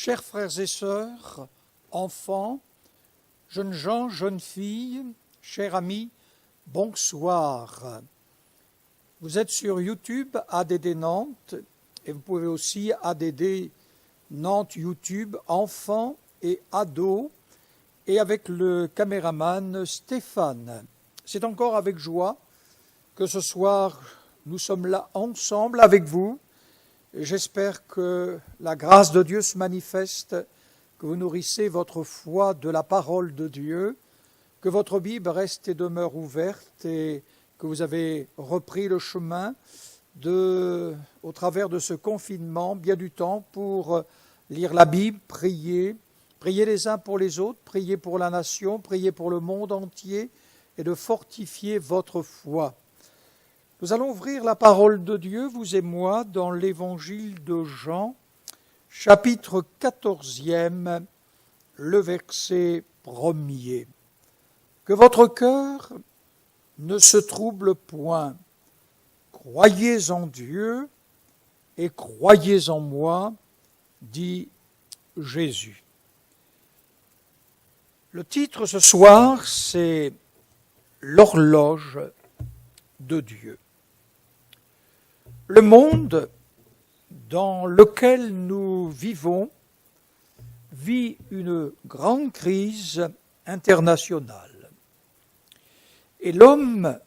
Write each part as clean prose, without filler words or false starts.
Chers frères et sœurs, enfants, jeunes gens, jeunes filles, chers amis, bonsoir. Vous êtes sur YouTube ADD Nantes et vous pouvez aussi ADD Nantes YouTube, enfants et ados, et avec le caméraman Stéphane. C'est encore avec joie que ce soir nous sommes là ensemble avec vous. J'espère que la grâce de Dieu se manifeste, que vous nourrissez votre foi de la parole de Dieu, que votre Bible reste et demeure ouverte et que vous avez repris le chemin au travers de ce confinement, bien du temps pour lire la Bible, prier les uns pour les autres, prier pour la nation, prier pour le monde entier et de fortifier votre foi. Nous allons ouvrir la parole de Dieu, vous et moi, dans l'évangile de Jean, chapitre 14e, le verset 1er. Que votre cœur ne se trouble point. Croyez en Dieu et croyez en moi, dit Jésus. Le titre ce soir, c'est l'horloge de Dieu. Le monde dans lequel nous vivons vit une grande crise internationale. Et l'homme,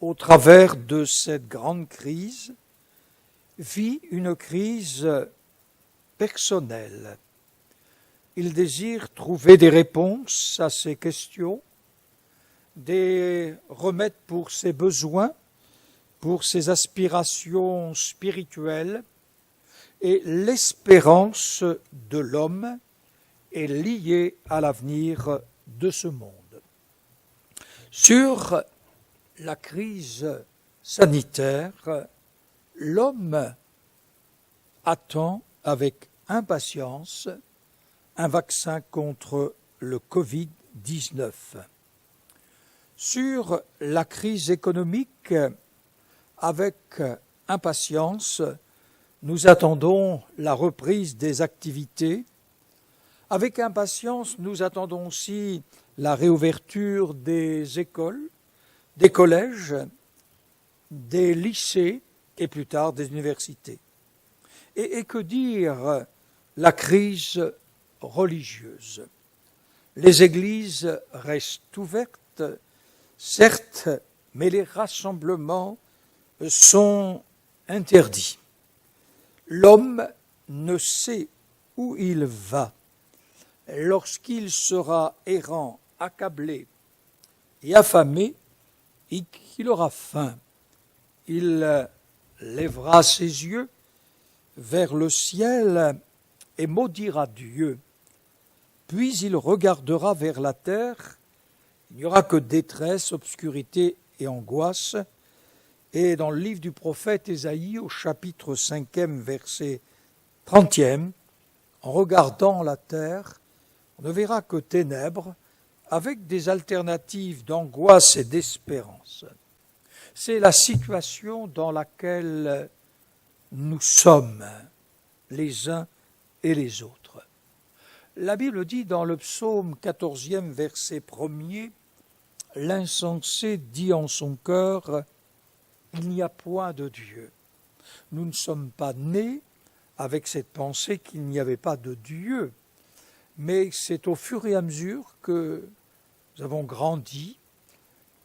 au travers de cette grande crise, vit une crise personnelle. Il désire trouver des réponses à ses questions, des remèdes pour ses besoins, pour ses aspirations spirituelles, et l'espérance de l'homme est liée à l'avenir de ce monde. Sur la crise sanitaire, l'homme attend avec impatience un vaccin contre le Covid-19. Sur la crise économique, avec impatience, nous attendons la reprise des activités. Avec impatience, nous attendons aussi la réouverture des écoles, des collèges, des lycées et plus tard des universités. Et que dire la crise religieuse? Les églises restent ouvertes, certes, mais les rassemblements sont interdits. L'homme ne sait où il va. Lorsqu'il sera errant, accablé et affamé, et qu'il aura faim, il lèvera ses yeux vers le ciel et maudira Dieu. Puis il regardera vers la terre. Il n'y aura que détresse, obscurité et angoisse. Et dans le livre du prophète Ésaïe, au chapitre 5e, verset 30e, en regardant la terre, on ne verra que ténèbres, avec des alternatives d'angoisse et d'espérance. C'est la situation dans laquelle nous sommes, les uns et les autres. La Bible dit dans le psaume 14e, verset 1er, « L'insensé dit en son cœur, il n'y a point de Dieu. » Nous ne sommes pas nés avec cette pensée qu'il n'y avait pas de Dieu, mais c'est au fur et à mesure que nous avons grandi,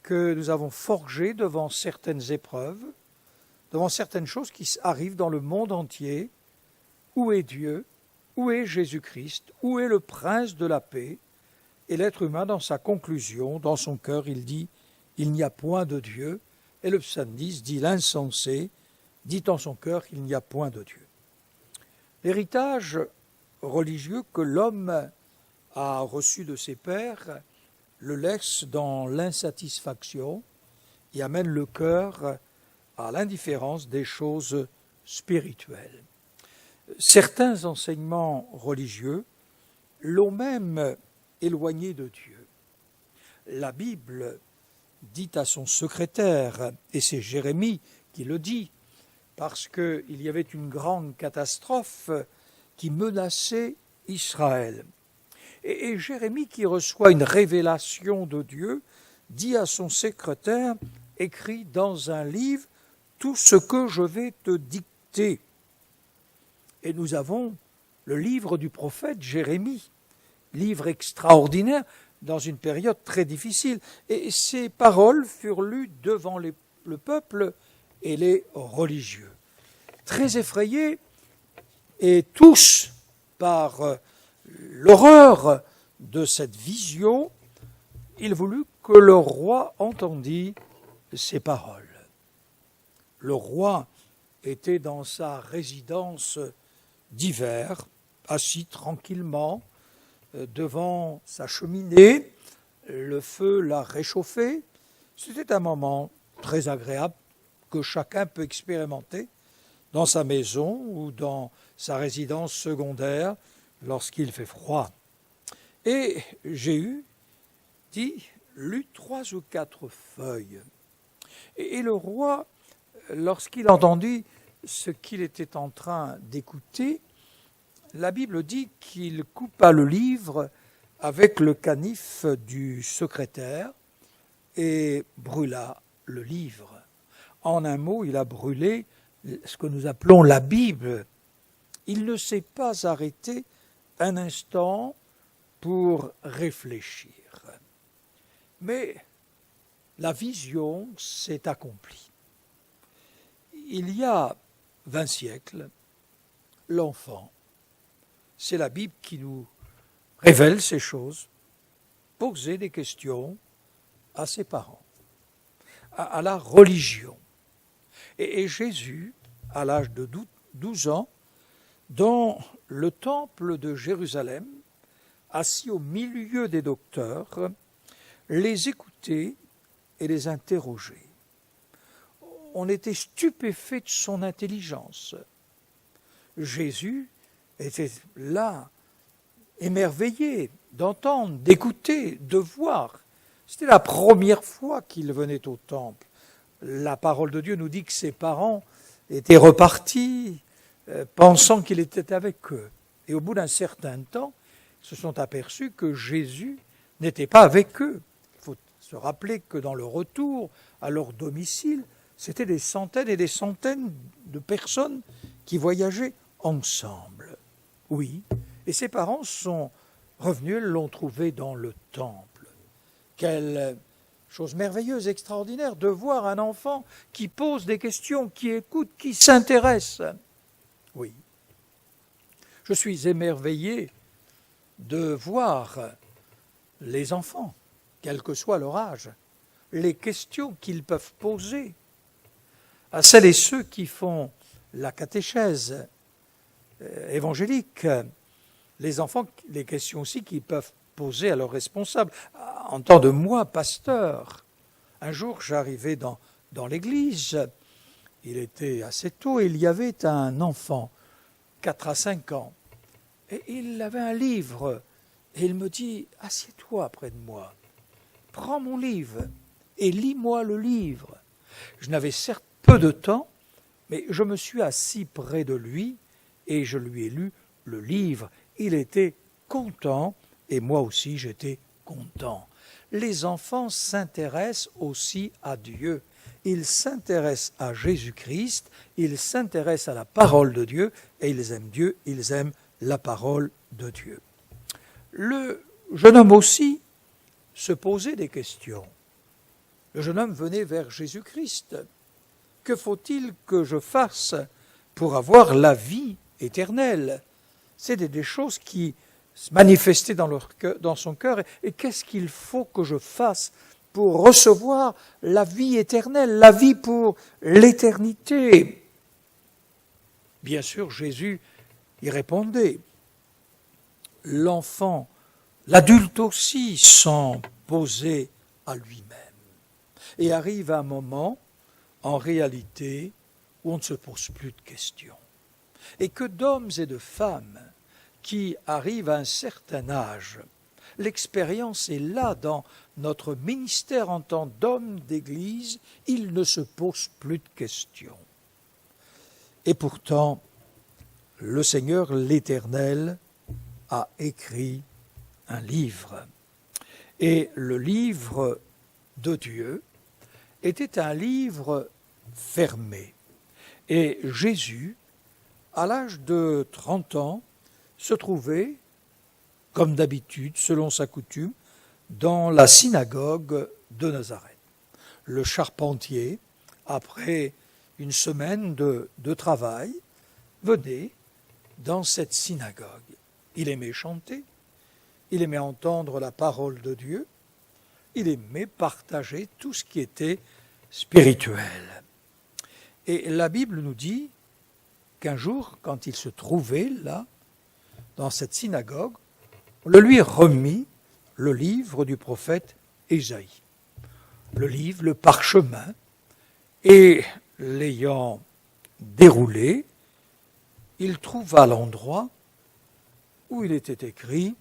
que nous avons forgé devant certaines épreuves, devant certaines choses qui arrivent dans le monde entier. Où est Dieu? Où est Jésus-Christ? Où est le prince de la paix? Et l'être humain, dans sa conclusion, dans son cœur, il dit « il n'y a point de Dieu ». Et le psalmiste dit « l'insensé dit en son cœur qu'il n'y a point de Dieu ». L'héritage religieux que l'homme a reçu de ses pères le laisse dans l'insatisfaction et amène le cœur à l'indifférence des choses spirituelles. Certains enseignements religieux l'ont même éloigné de Dieu. La Bible dit à son secrétaire, et c'est Jérémie qui le dit, parce qu'il y avait une grande catastrophe qui menaçait Israël. Et Jérémie, qui reçoit une révélation de Dieu, dit à son secrétaire, écrit dans un livre tout ce que je vais te dicter. Et nous avons le livre du prophète Jérémie, livre extraordinaire dans une période très difficile. Et ces paroles furent lues devant le peuple et les religieux. Très effrayés, et tous par l'horreur de cette vision, il voulut que le roi entendît ces paroles. Le roi était dans sa résidence d'hiver, assis tranquillement devant sa cheminée, le feu l'a réchauffé. C'était un moment très agréable que chacun peut expérimenter dans sa maison ou dans sa résidence secondaire lorsqu'il fait froid. Et Jéhu lut 3 ou 4 feuilles. Et le roi, lorsqu'il entendit ce qu'il était en train d'écouter, la Bible dit qu'il coupa le livre avec le canif du secrétaire et brûla le livre. En un mot, il a brûlé ce que nous appelons la Bible. Il ne s'est pas arrêté un instant pour réfléchir. Mais la vision s'est accomplie. Il y a 20 siècles, l'enfant, c'est la Bible qui nous révèle ces choses, posait des questions à ses parents, à la religion. Et Jésus, à l'âge de 12 ans, dans le temple de Jérusalem, assis au milieu des docteurs, les écoutait et les interrogeait. On était stupéfait de son intelligence. Jésus était là, émerveillé d'entendre, d'écouter, de voir. C'était la première fois qu'il venait au temple. La parole de Dieu nous dit que ses parents étaient repartis, pensant qu'il était avec eux. Et au bout d'un certain temps, ils se sont aperçus que Jésus n'était pas avec eux. Il faut se rappeler que dans le retour à leur domicile, c'était des centaines et des centaines de personnes qui voyageaient ensemble. Oui, et ses parents sont revenus, ils l'ont trouvé dans le temple. Quelle chose merveilleuse, extraordinaire, de voir un enfant qui pose des questions, qui écoute, qui s'intéresse. Oui. Je suis émerveillé de voir les enfants, quel que soit leur âge, les questions qu'ils peuvent poser à celles et ceux qui font la catéchèse évangélique, les enfants, les questions aussi qu'ils peuvent poser à leurs responsables. En tant de moi, pasteur, un jour j'arrivais dans l'église, il était assez tôt, et il y avait un enfant, 4 à 5 ans, et il avait un livre, et il me dit, assieds-toi près de moi, prends mon livre, et lis-moi le livre. Je n'avais certes peu de temps, mais je me suis assis près de lui, et je lui ai lu le livre. Il était content, et moi aussi j'étais content. Les enfants s'intéressent aussi à Dieu. Ils s'intéressent à Jésus-Christ, ils s'intéressent à la parole de Dieu, et ils aiment Dieu, ils aiment la parole de Dieu. Le jeune homme aussi se posait des questions. Le jeune homme venait vers Jésus-Christ. Que faut-il que je fasse pour avoir la vie éternelle? C'était des choses qui se manifestaient dans son cœur. Et qu'est-ce qu'il faut que je fasse pour recevoir la vie éternelle, la vie pour l'éternité? Bien sûr, Jésus y répondait. L'enfant, l'adulte aussi, s'en posait à lui-même. Et arrive un moment, en réalité, où on ne se pose plus de questions. Et que d'hommes et de femmes qui arrivent à un certain âge, l'expérience est là dans notre ministère en tant d'hommes d'Église, ils ne se posent plus de questions. Et pourtant, le Seigneur l'Éternel a écrit un livre. Et le livre de Dieu était un livre fermé. Et Jésus, à l'âge de 30 ans, se trouvait, comme d'habitude, selon sa coutume, dans la synagogue de Nazareth. Le charpentier, après une semaine de travail, venait dans cette synagogue. Il aimait chanter, il aimait entendre la parole de Dieu, il aimait partager tout ce qui était spirituel. Et la Bible nous dit qu'un jour, quand il se trouvait là, dans cette synagogue, on le lui remit le livre du prophète Ésaïe. Le livre, le parchemin, et l'ayant déroulé, il trouva l'endroit où il était écrit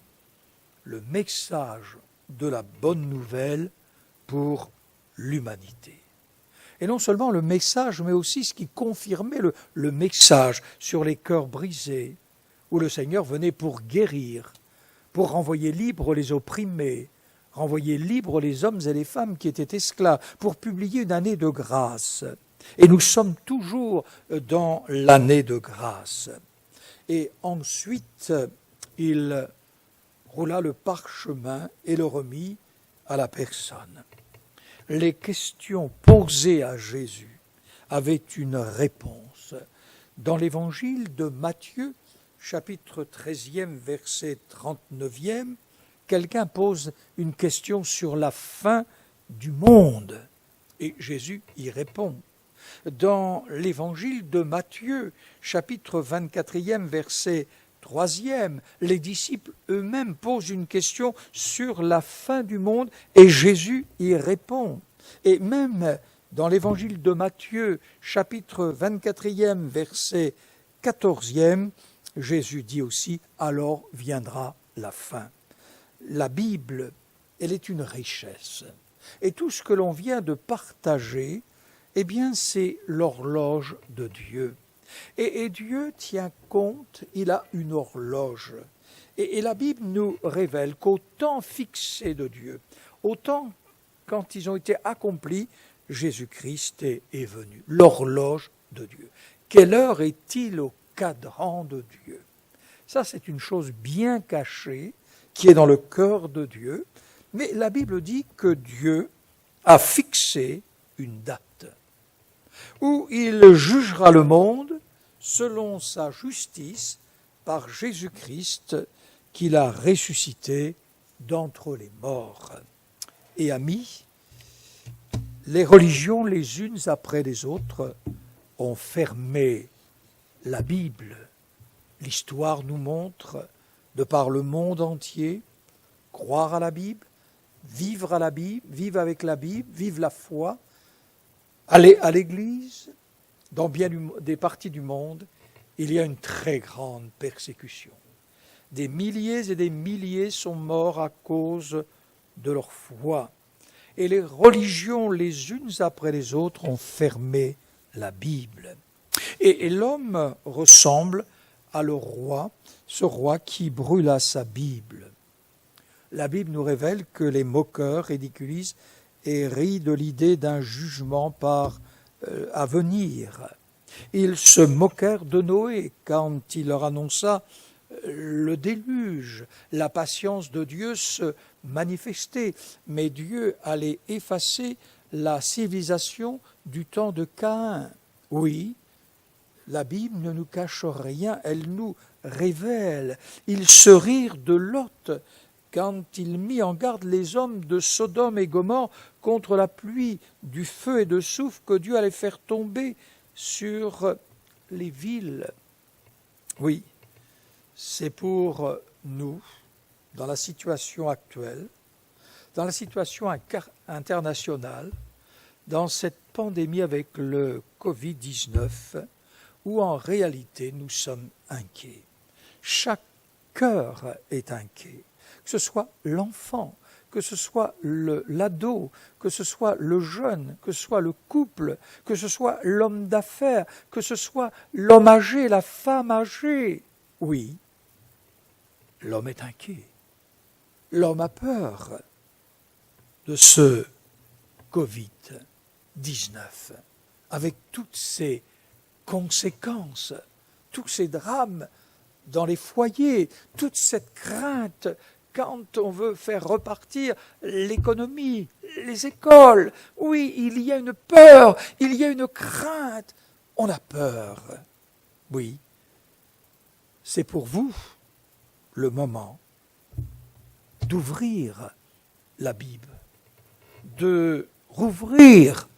le message de la bonne nouvelle pour l'humanité. Et non seulement le message, mais aussi ce qui confirmait le message sur les cœurs brisés, où le Seigneur venait pour guérir, pour renvoyer libres les opprimés, renvoyer libres les hommes et les femmes qui étaient esclaves, pour publier une année de grâce. Et nous sommes toujours dans l'année de grâce. Et ensuite, il roula le parchemin et le remit à la personne. Les questions posées à Jésus avaient une réponse. Dans l'évangile de Matthieu, chapitre 13e, verset 39e, quelqu'un pose une question sur la fin du monde et Jésus y répond. Dans l'évangile de Matthieu, chapitre 24e, verset 3e, les disciples eux-mêmes posent une question sur la fin du monde et Jésus y répond. Et même dans l'évangile de Matthieu, chapitre 24e, verset 14e, Jésus dit aussi « Alors viendra la fin ». La Bible, elle est une richesse. Et tout ce que l'on vient de partager, eh bien, c'est l'horloge de Dieu. Et Dieu tient compte, il a une horloge. Et la Bible nous révèle qu'au temps fixé de Dieu, au temps quand ils ont été accomplis, Jésus-Christ est venu, l'horloge de Dieu. Quelle heure est-il au cadran de Dieu? Ça, c'est une chose bien cachée qui est dans le cœur de Dieu, mais la Bible dit que Dieu a fixé une date où il jugera le monde selon sa justice par Jésus-Christ qu'il a ressuscité d'entre les morts. Et amis, les religions les unes après les autres ont fermé la Bible. L'histoire nous montre, de par le monde entier, croire à la Bible, vivre à la Bible, vivre avec la Bible, vivre la foi, aller à l'église, dans bien des parties du monde, il y a une très grande persécution. Des milliers et des milliers sont morts à cause de leur foi. Et les religions, les unes après les autres, ont fermé la Bible. Et l'homme ressemble à le roi, ce roi qui brûla sa Bible. La Bible nous révèle que les moqueurs ridiculisent et rient de l'idée d'un jugement à venir. Ils se moquèrent de Noé quand il leur annonça le déluge, la patience de Dieu se manifestait, mais Dieu allait effacer la civilisation du temps de Caïn. Oui, la Bible ne nous cache rien, elle nous révèle. Ils se rirent de Lot quand il mit en garde les hommes de Sodome et Gomorrhe contre la pluie du feu et de soufre que Dieu allait faire tomber sur les villes. Oui, c'est pour nous, dans la situation actuelle, dans la situation internationale, dans cette pandémie avec le Covid-19, où en réalité nous sommes inquiets. Chaque cœur est inquiet, que ce soit l'enfant, que ce soit l'ado, que ce soit le jeune, que ce soit le couple, que ce soit l'homme d'affaires, que ce soit l'homme âgé, la femme âgée. Oui, l'homme est inquiet. L'homme a peur de ce Covid-19, avec toutes ses conséquences, tous ces drames dans les foyers, toute cette crainte quand on veut faire repartir l'économie, les écoles. Oui, il y a une peur, il y a une crainte. On a peur. Oui, c'est pour vous le moment d'ouvrir la Bible, de rouvrir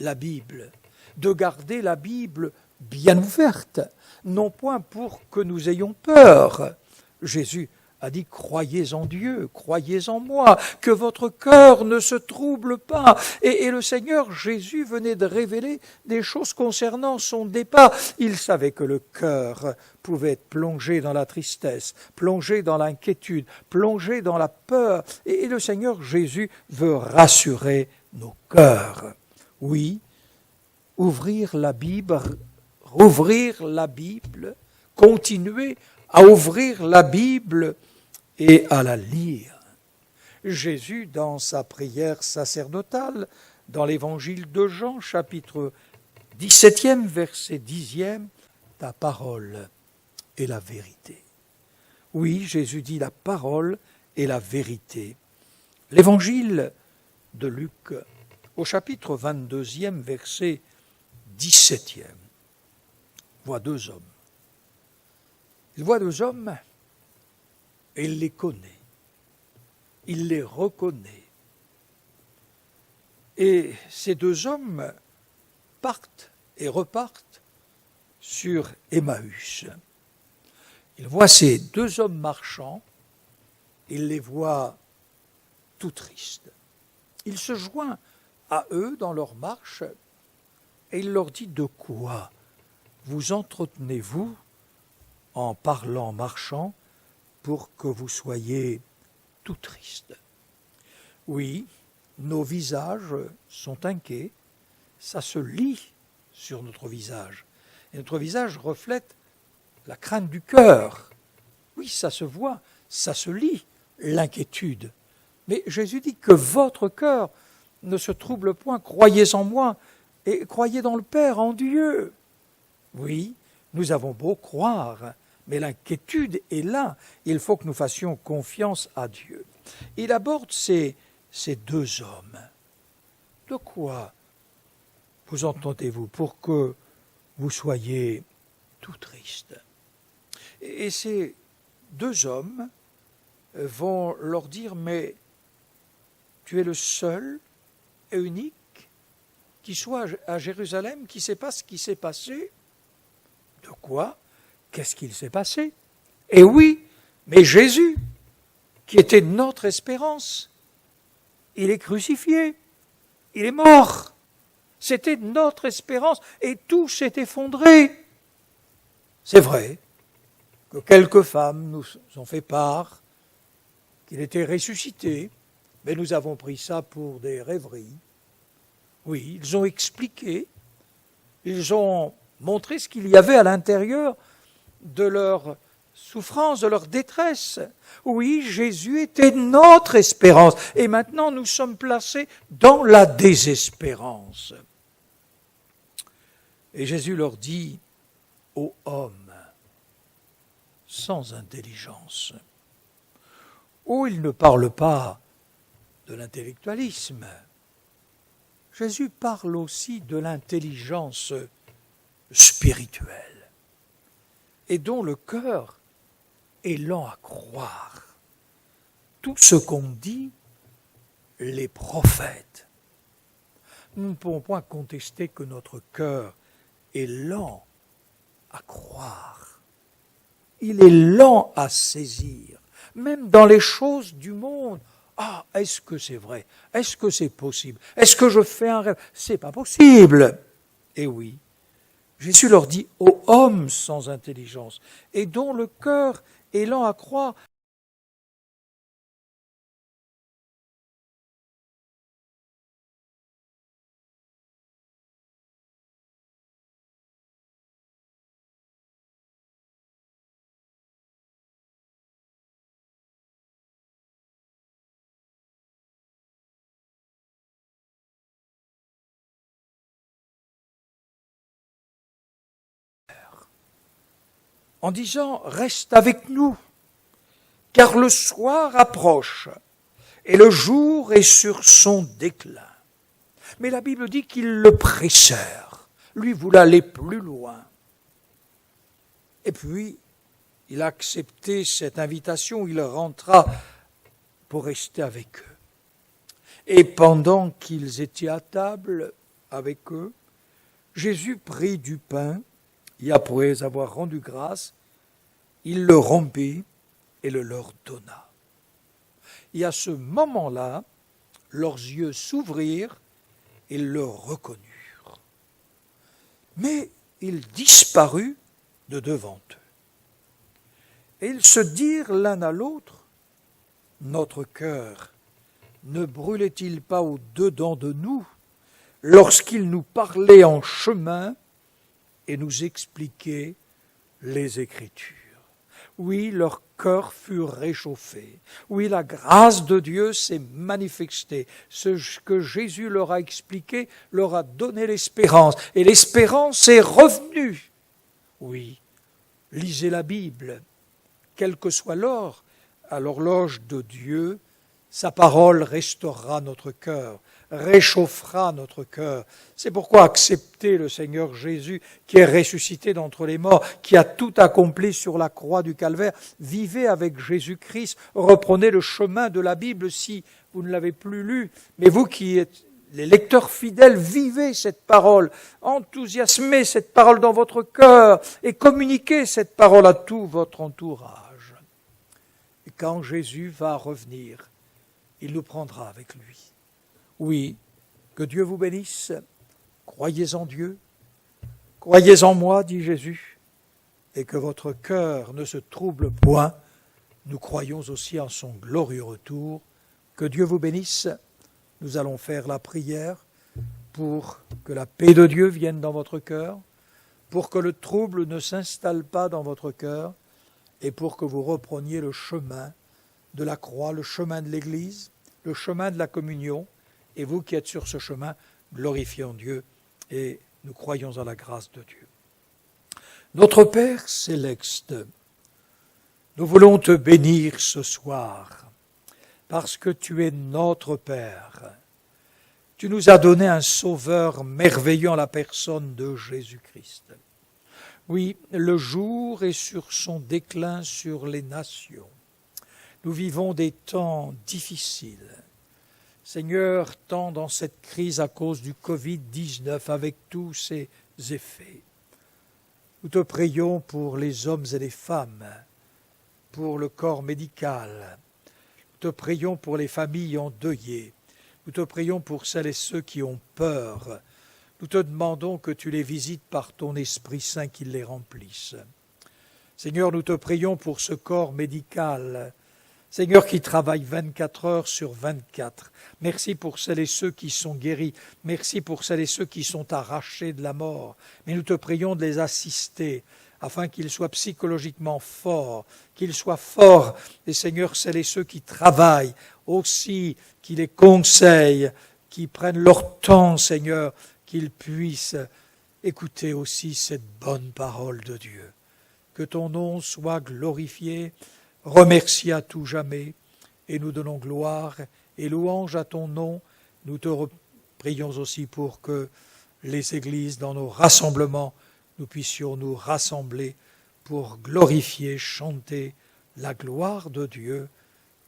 la Bible, de garder la Bible bien ouverte, non point pour que nous ayons peur. Jésus a dit « Croyez en Dieu, croyez en moi, que votre cœur ne se trouble pas ». Et le Seigneur Jésus venait de révéler des choses concernant son départ. Il savait que le cœur pouvait être plongé dans la tristesse, plongé dans l'inquiétude, plongé dans la peur. Et le Seigneur Jésus veut rassurer nos cœurs. Oui, ouvrir la Bible, rouvrir la Bible, continuer à ouvrir la Bible et à la lire. Jésus, dans sa prière sacerdotale, dans l'évangile de Jean, chapitre 17e, verset 10e, « Ta parole est la vérité ». Oui, Jésus dit la parole est la vérité. L'évangile de Luc, au chapitre 22e, verset 17e, voit deux hommes. Il voit deux hommes et il les connaît. Il les reconnaît. Et ces deux hommes partent et repartent sur Emmaüs. Il voit ces deux hommes marchant, il les voit tout tristes. Il se joint à eux dans leur marche et il leur dit « De quoi vous entretenez-vous en parlant, marchant, pour que vous soyez tout tristes ?» Oui, nos visages sont inquiets, ça se lit sur notre visage. Et notre visage reflète la crainte du cœur. Oui, ça se voit, ça se lit, l'inquiétude. Mais Jésus dit que votre cœur ne se trouble point, croyez en moi et croyez dans le Père, en Dieu. Oui, nous avons beau croire, mais l'inquiétude est là. Il faut que nous fassions confiance à Dieu. Il aborde ces deux hommes. De quoi vous entendez-vous pour que vous soyez tout tristes? Et ces deux hommes vont leur dire, mais tu es le seul et unique qui soit à Jérusalem, qui ne sait pas ce qui s'est passé. De quoi? Qu'est-ce qu'il s'est passé? Eh oui, mais Jésus, qui était notre espérance, il est crucifié, il est mort. C'était notre espérance et tout s'est effondré. C'est vrai que quelques femmes nous ont fait part qu'il était ressuscité, mais nous avons pris ça pour des rêveries. Oui, ils ont expliqué, ils ont montré ce qu'il y avait à l'intérieur de leur souffrance, de leur détresse. Oui, Jésus était notre espérance, et maintenant nous sommes placés dans la désespérance. Et Jésus leur dit, ô hommes sans intelligence. Oh, il ne parle pas de l'intellectualisme. Jésus parle aussi de l'intelligence spirituelle et dont le cœur est lent à croire. Tout ce qu'ont dit les prophètes. Nous ne pouvons point contester que notre cœur est lent à croire. Il est lent à saisir, même dans les choses du monde. Ah, est-ce que c'est vrai? Est-ce que c'est possible? Est-ce que je fais un rêve? C'est pas possible. Et oui, Jésus leur dit, ô hommes sans intelligence, et dont le cœur est lent à croire, en disant « Reste avec nous, car le soir approche et le jour est sur son déclin. » Mais la Bible dit qu'ils le pressèrent. Lui voulait aller plus loin. Et puis, il a accepté cette invitation, il rentra pour rester avec eux. Et pendant qu'ils étaient à table avec eux, Jésus prit du pain, et après avoir rendu grâce, il le rompit et le leur donna. Et à ce moment-là, leurs yeux s'ouvrirent, ils le reconnurent. Mais il disparut de devant eux. Et ils se dirent l'un à l'autre, « Notre cœur ne brûlait-il pas au-dedans de nous lorsqu'il nous parlait en chemin et nous expliquait les Écritures ?» Oui, leur cœur fut réchauffé. Oui, la grâce de Dieu s'est manifestée. Ce que Jésus leur a expliqué leur a donné l'espérance. Et l'espérance est revenue. Oui, lisez la Bible. Quel que soit l'heure, à l'horloge de Dieu, sa parole restaurera notre cœur, réchauffera notre cœur. C'est pourquoi acceptez le Seigneur Jésus qui est ressuscité d'entre les morts, qui a tout accompli sur la croix du Calvaire. Vivez avec Jésus-Christ, reprenez le chemin de la Bible si vous ne l'avez plus lu. Mais vous qui êtes les lecteurs fidèles, vivez cette parole, enthousiasmez cette parole dans votre cœur et communiquez cette parole à tout votre entourage. Et quand Jésus va revenir, il nous prendra avec lui. Oui, que Dieu vous bénisse. Croyez en Dieu. Croyez en moi, dit Jésus, et que votre cœur ne se trouble point. Nous croyons aussi en son glorieux retour. Que Dieu vous bénisse. Nous allons faire la prière pour que la paix de Dieu vienne dans votre cœur, pour que le trouble ne s'installe pas dans votre cœur et pour que vous repreniez le chemin de la croix, le chemin de l'Église, le chemin de la communion. Et vous qui êtes sur ce chemin, glorifions Dieu et nous croyons en la grâce de Dieu. Notre Père céleste, nous voulons te bénir ce soir parce que tu es notre Père. Tu nous as donné un Sauveur merveilleux en la personne de Jésus-Christ. Oui, le jour est sur son déclin sur les nations. Nous vivons des temps difficiles. Seigneur, tant dans cette crise à cause du Covid-19, avec tous ses effets. Nous te prions pour les hommes et les femmes, pour le corps médical. Nous te prions pour les familles endeuillées. Nous te prions pour celles et ceux qui ont peur. Nous te demandons que tu les visites par ton Esprit Saint qui les remplisse. Seigneur, nous te prions pour ce corps médical, Seigneur, qui travaille 24 heures sur 24. Merci pour celles et ceux qui sont guéris. Merci pour celles et ceux qui sont arrachés de la mort. Mais nous te prions de les assister afin qu'ils soient psychologiquement forts, qu'ils soient forts. Et Seigneur, celles et ceux qui travaillent aussi, qui les conseillent, qui prennent leur temps, Seigneur, qu'ils puissent écouter aussi cette bonne parole de Dieu. Que ton nom soit glorifié, remercié à tout jamais, et nous donnons gloire et louange à ton nom. Nous te prions aussi pour que les églises, dans nos rassemblements, nous puissions nous rassembler pour glorifier, chanter la gloire de Dieu.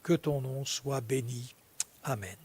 Que ton nom soit béni. Amen.